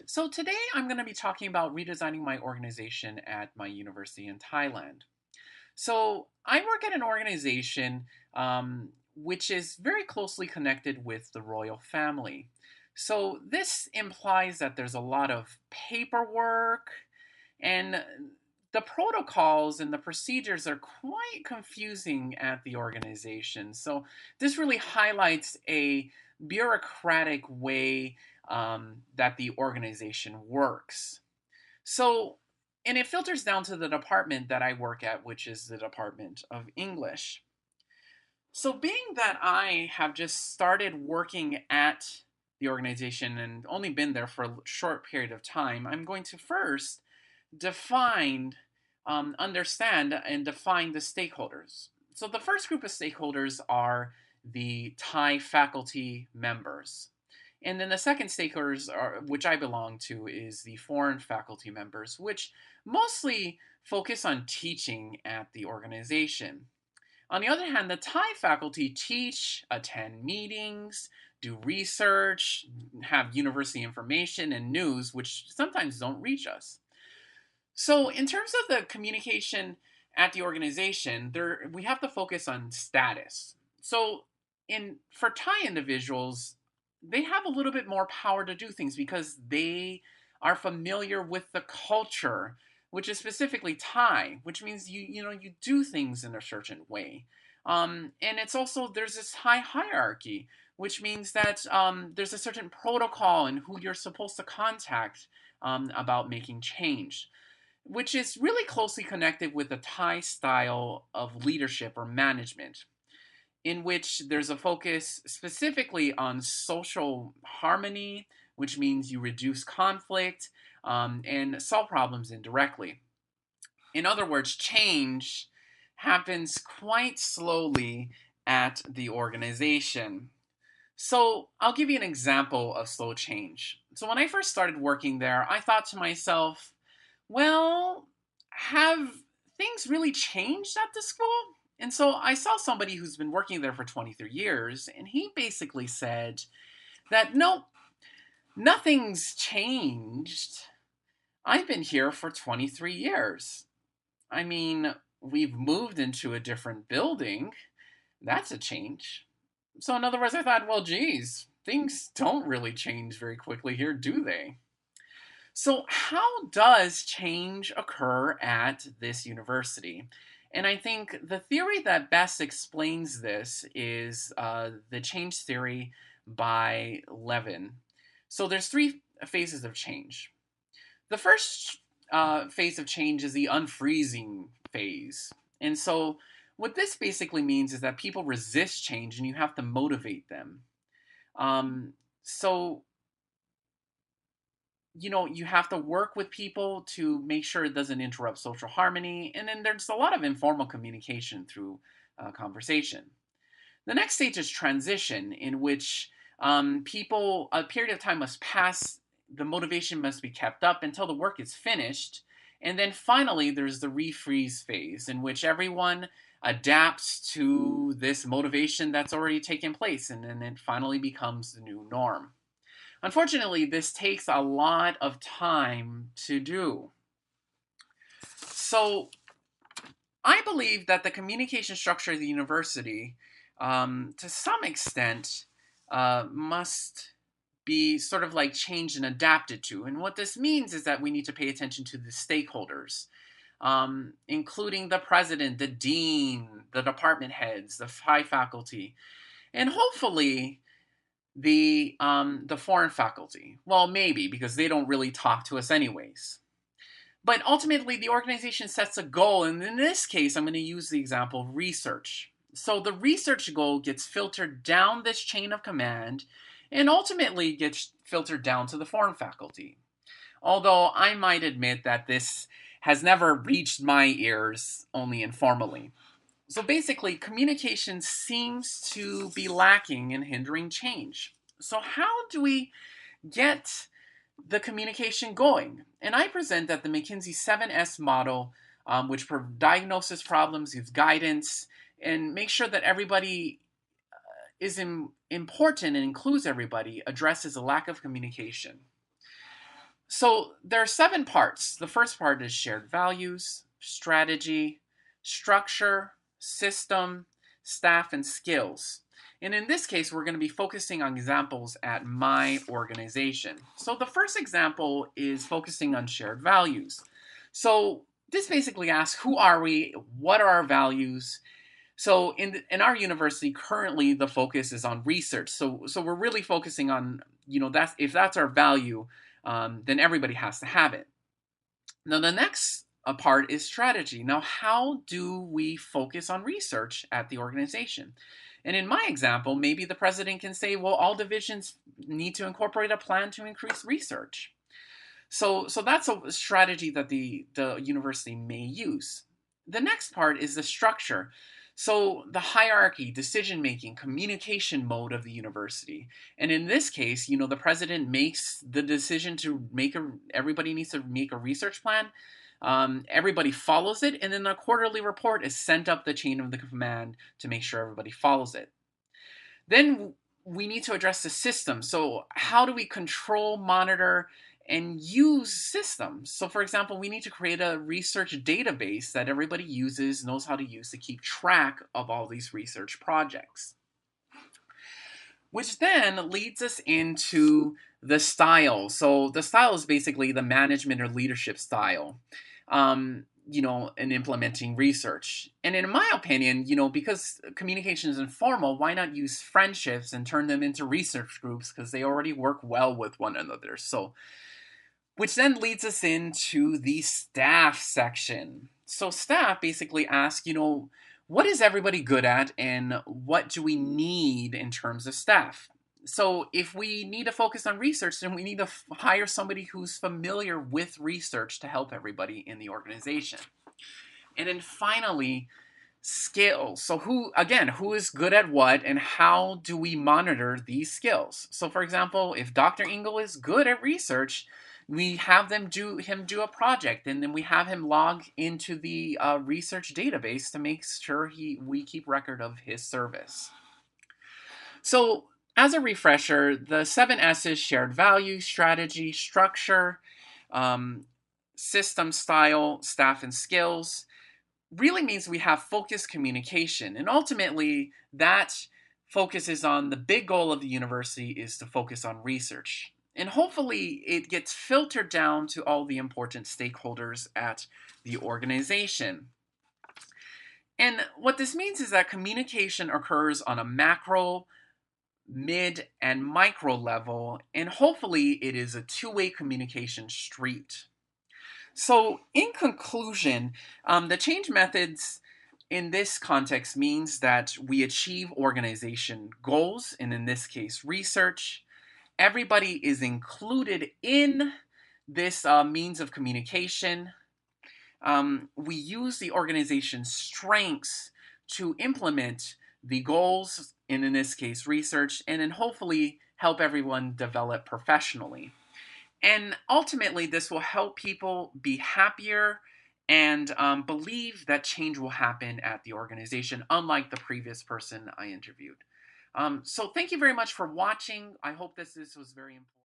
So today I'm going to be talking about redesigning my organization at my university in Thailand. So I work at an organization which is very closely connected with the royal family. So this implies that there's a lot of paperwork and the protocols and the procedures are quite confusing at the organization. So this really highlights a bureaucratic way that the organization works. So, and it filters down to the department that I work at, which is the Department of English. So, being that I have just started working at the organization and only been there for a short period of time, I'm going to first define, understand, and define the stakeholders. So, the first group of stakeholders are the Thai faculty members. And then the second stakeholders, which I belong to, is the foreign faculty members, which mostly focus on teaching at the organization. On the other hand, the Thai faculty teach, attend meetings, do research, have university information and news, which sometimes don't reach us. So, in terms of the communication at the organization, we have to focus on status. So, in for Thai individuals, they have a little bit more power to do things because they are familiar with the culture, which is specifically Thai, which means you do things in a certain way. And it's also there's this high hierarchy, which means that there's a certain protocol and who you're supposed to contact about making change, which is really closely connected with the Thai style of leadership or management, in which there's a focus specifically on social harmony, which means you reduce conflict and solve problems indirectly. In other words, change happens quite slowly at the organization. So, I'll give you an example of slow change. So, when I first started working there, I thought to myself, well, have things really changed at the school? And so I saw somebody who's been working there for 23 years, and he basically said that no, nothing's changed. I've been here for 23 years. I mean, we've moved into a different building. That's a change. So, in other words, I thought, well, geez, things don't really change very quickly here, do they? So, how does change occur at this university? And I think the theory that best explains this is the change theory by Levin. So, there's three phases of change. The first phase of change is the unfreezing phase. And so, what this basically means is that people resist change and you have to motivate them. Um, so, you have to work with people to make sure it doesn't interrupt social harmony. And then there's a lot of informal communication through conversation. The next stage is transition, in which a period of time must pass, the motivation must be kept up until the work is finished. And then finally, there's the refreeze phase, in which everyone adapts to this motivation that's already taken place, and then it finally becomes the new norm. Unfortunately, this takes a lot of time to do. So, I believe that the communication structure of the university, to some extent, must be sort of like changed and adapted to. And what this means is that we need to pay attention to the stakeholders, including the president, the dean, the department heads, the high faculty, and hopefully the foreign faculty. Well, maybe because they don't really talk to us anyways. But ultimately, the organization sets a goal, and in this case, I'm going to use the example of research. So the research goal gets filtered down this chain of command, and ultimately gets filtered down to the foreign faculty. Although I might admit that this has never reached my ears, only informally. So basically, communication seems to be lacking and hindering change. So, how do we get the communication going? And I present that the McKinsey 7S model, which diagnoses problems, gives guidance, and makes sure that everybody is important and includes everybody, addresses a lack of communication. So there are 7 parts. The first part is shared values, strategy, structure, system, staff, and skills. And in this case, we're going to be focusing on examples at my organization. So the first example is focusing on shared values. So this basically asks, who are we? What are our values? So in our university currently, the focus is on research. So we're really focusing on, that's if that's our value, then everybody has to have it. Now the next part is strategy. Now, how do we focus on research at the organization? And in my example, maybe the president can say, well, all divisions need to incorporate a plan to increase research. So that's a strategy that the university may use. The next part is the structure. So the hierarchy, decision making, communication mode of the university. And in this case, the president makes the decision to everybody needs to make a research plan. Everybody follows it, and then a quarterly report is sent up the chain of the command to make sure everybody follows it. Then we need to address the system. So how do we control, monitor, and use systems? So for example, we need to create a research database that everybody uses, knows how to use to keep track of all these research projects. Which then leads us into the style. So the style is basically the management or leadership style. In implementing research. And in my opinion, because communication is informal, why not use friendships and turn them into research groups because they already work well with one another. So, which then leads us into the staff section. So staff basically asks, what is everybody good at and what do we need in terms of staff? So if we need to focus on research, then we need to hire somebody who's familiar with research to help everybody in the organization. And then finally, skills. So who is good at what and how do we monitor these skills? So for example, if Dr. Engel is good at research, we have him do a project, and then we have him log into the research database to make sure we keep record of his service. So as a refresher, the 7S's: shared value, strategy, structure, system, style, staff, and skills really means we have focused communication. And ultimately, that focuses on the big goal of the university is to focus on research. And hopefully it gets filtered down to all the important stakeholders at the organization. And what this means is that communication occurs on a macro, mid, and micro level, and hopefully it is a two-way communication street. So, in conclusion, the change methods in this context means that we achieve organization goals, and in this case, research. Everybody is included in this means of communication. We use the organization's strengths to implement the goals, and in this case, research, and then hopefully help everyone develop professionally. And ultimately, this will help people be happier and believe that change will happen at the organization, unlike the previous person I interviewed. So thank you very much for watching. I hope this was very important.